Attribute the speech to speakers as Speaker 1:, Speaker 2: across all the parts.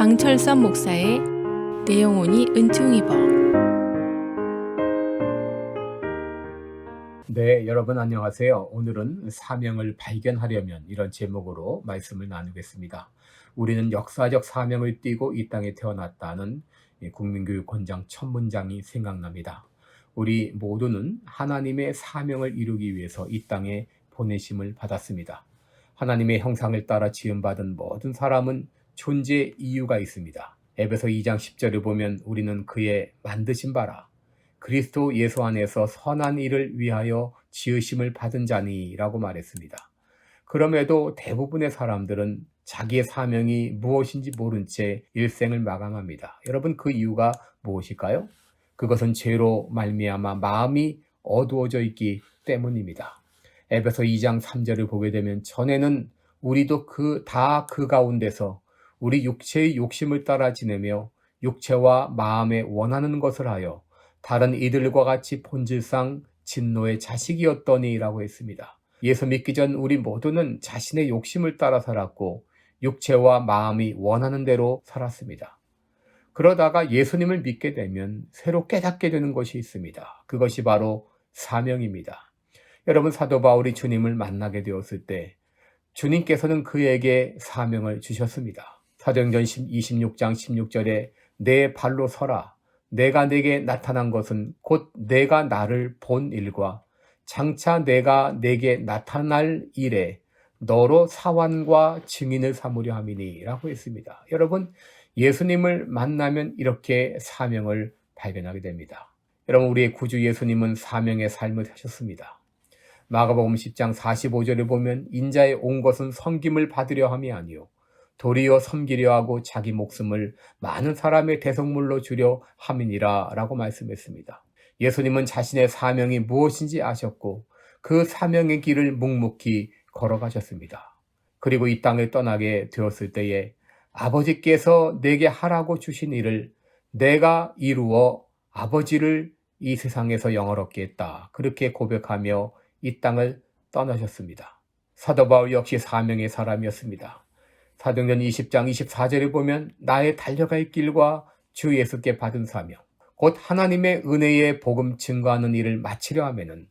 Speaker 1: 강철선 목사의 내 영혼이 은총 입어.
Speaker 2: 네, 여러분 안녕하세요. 오늘은 사명을 발견하려면 이런 제목으로 말씀을 나누겠습니다. 우리는 역사적 사명을 띠고 이 땅에 태어났다는 국민교육원장 첫 문장이 생각납니다. 우리 모두는 하나님의 사명을 이루기 위해서 이 땅에 보내심을 받았습니다. 하나님의 형상을 따라 지음받은 모든 사람은 존재 이유가 있습니다. 에베소 2장 10절을 보면 우리는 그의 만드신 바라 그리스도 예수 안에서 선한 일을 위하여 지으심을 받은 자니 라고 말했습니다. 그럼에도 대부분의 사람들은 자기의 사명이 무엇인지 모른 채 일생을 마감합니다. 여러분, 그 이유가 무엇일까요? 그것은 죄로 말미암아 마음이 어두워져 있기 때문입니다. 에베소 2장 3절을 보게 되면 전에는 우리도 그 가운데서 우리 육체의 욕심을 따라 지내며 육체와 마음에 원하는 것을 하여 다른 이들과 같이 본질상 진노의 자식이었더니 라고 했습니다. 예수 믿기 전 우리 모두는 자신의 욕심을 따라 살았고 육체와 마음이 원하는 대로 살았습니다. 그러다가 예수님을 믿게 되면 새로 깨닫게 되는 것이 있습니다. 그것이 바로 사명입니다. 여러분, 사도 바울이 주님을 만나게 되었을 때 주님께서는 그에게 사명을 주셨습니다. 사도행전 26장 16절에 내 발로 서라. 내가 내게 나타난 것은 곧 내가 나를 본 일과 장차 내가 내게 나타날 일에 너로 사환과 증인을 삼으려 함이니 라고 했습니다. 여러분, 예수님을 만나면 이렇게 사명을 발견하게 됩니다. 여러분, 우리의 구주 예수님은 사명의 삶을 사셨습니다. 마가복음 10장 45절을 보면 인자에 온 것은 섬김을 받으려 함이 아니요 도리어 섬기려 하고 자기 목숨을 많은 사람의 대속물로 주려 함이니라 라고 말씀했습니다. 예수님은 자신의 사명이 무엇인지 아셨고 그 사명의 길을 묵묵히 걸어가셨습니다. 그리고 이 땅을 떠나게 되었을 때에 아버지께서 내게 하라고 주신 일을 내가 이루어 아버지를 이 세상에서 영화롭게 했다. 그렇게 고백하며 이 땅을 떠나셨습니다. 사도 바울 역시 사명의 사람이었습니다. 사도행전 20장 24절에 보면 나의 달려갈 길과 주 예수께 받은 사명, 곧 하나님의 은혜의 복음 증거하는 일을 마치려 하면은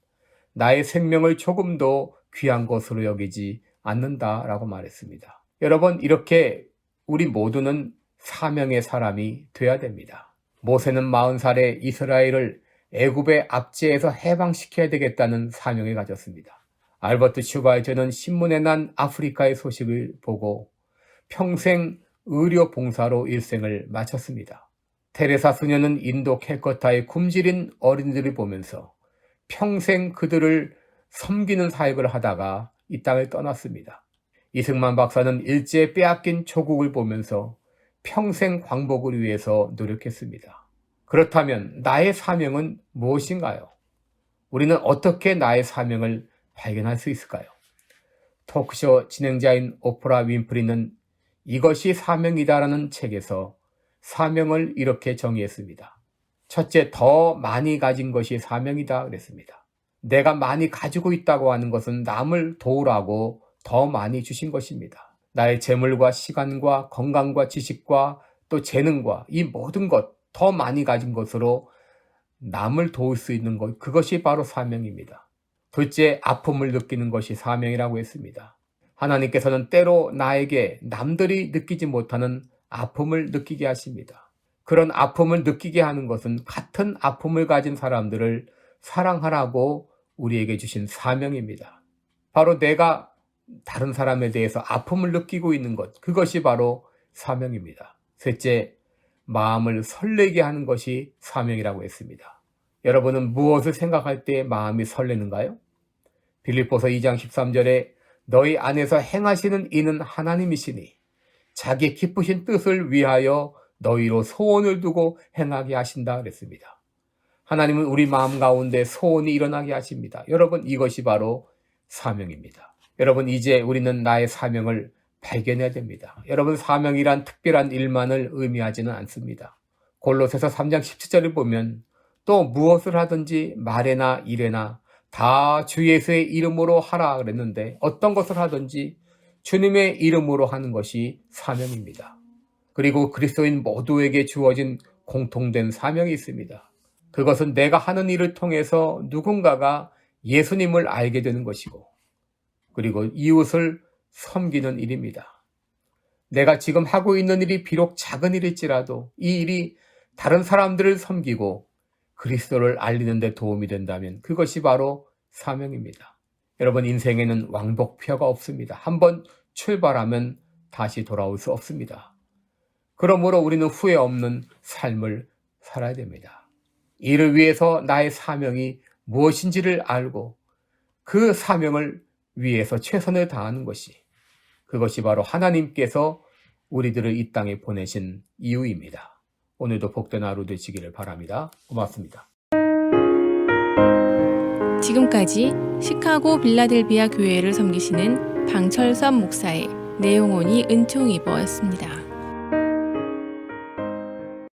Speaker 2: 나의 생명을 조금도 귀한 것으로 여기지 않는다라고 말했습니다. 여러분, 이렇게 우리 모두는 사명의 사람이 돼야 됩니다. 모세는 40살에 이스라엘을 애굽의 압제에서 해방시켜야 되겠다는 사명을 가졌습니다. 알버트 슈바이처는 신문에 난 아프리카의 소식을 보고 평생 의료 봉사로 일생을 마쳤습니다. 테레사 수녀는 인도 캘커타의 굶주린 어린이들을 보면서 평생 그들을 섬기는 사역을 하다가 이 땅을 떠났습니다. 이승만 박사는 일제에 빼앗긴 조국을 보면서 평생 광복을 위해서 노력했습니다. 그렇다면 나의 사명은 무엇인가요? 우리는 어떻게 나의 사명을 발견할 수 있을까요? 토크쇼 진행자인 오프라 윈프리는 이것이 사명이다라는 책에서 사명을 이렇게 정의했습니다. 첫째, 더 많이 가진 것이 사명이다 그랬습니다. 내가 많이 가지고 있다고 하는 것은 남을 도우라고 더 많이 주신 것입니다. 나의 재물과 시간과 건강과 지식과 또 재능과 이 모든 것 더 많이 가진 것으로 남을 도울 수 있는 것, 그것이 바로 사명입니다. 둘째, 아픔을 느끼는 것이 사명이라고 했습니다. 하나님께서는 때로 나에게 남들이 느끼지 못하는 아픔을 느끼게 하십니다. 그런 아픔을 느끼게 하는 것은 같은 아픔을 가진 사람들을 사랑하라고 우리에게 주신 사명입니다. 바로 내가 다른 사람에 대해서 아픔을 느끼고 있는 것, 그것이 바로 사명입니다. 셋째, 마음을 설레게 하는 것이 사명이라고 했습니다. 여러분은 무엇을 생각할 때 마음이 설레는가요? 빌립보서 2장 13절에 너희 안에서 행하시는 이는 하나님이시니 자기 기쁘신 뜻을 위하여 너희로 소원을 두고 행하게 하신다 그랬습니다. 하나님은 우리 마음 가운데 소원이 일어나게 하십니다. 여러분, 이것이 바로 사명입니다. 여러분, 이제 우리는 나의 사명을 발견해야 됩니다. 여러분, 사명이란 특별한 일만을 의미하지는 않습니다. 골로새서 3장 17절을 보면 또 무엇을 하든지 말에나 일에나 다 주 예수의 이름으로 하라 그랬는데 어떤 것을 하든지 주님의 이름으로 하는 것이 사명입니다. 그리고 그리스도인 모두에게 주어진 공통된 사명이 있습니다. 그것은 내가 하는 일을 통해서 누군가가 예수님을 알게 되는 것이고, 그리고 이웃을 섬기는 일입니다. 내가 지금 하고 있는 일이 비록 작은 일일지라도 이 일이 다른 사람들을 섬기고 그리스도를 알리는 데 도움이 된다면 그것이 바로 사명입니다. 여러분, 인생에는 왕복표가 없습니다. 한번 출발하면 다시 돌아올 수 없습니다. 그러므로 우리는 후회 없는 삶을 살아야 됩니다. 이를 위해서 나의 사명이 무엇인지를 알고 그 사명을 위해서 최선을 다하는 것이, 그것이 바로 하나님께서 우리들을 이 땅에 보내신 이유입니다. 오늘도 복된 하루 되시기를 바랍니다. 고맙습니다.
Speaker 1: 지금까지 시카고 빌라델비아 교회를 섬기시는 방철선 목사의 내용온이 은총이버였습니다.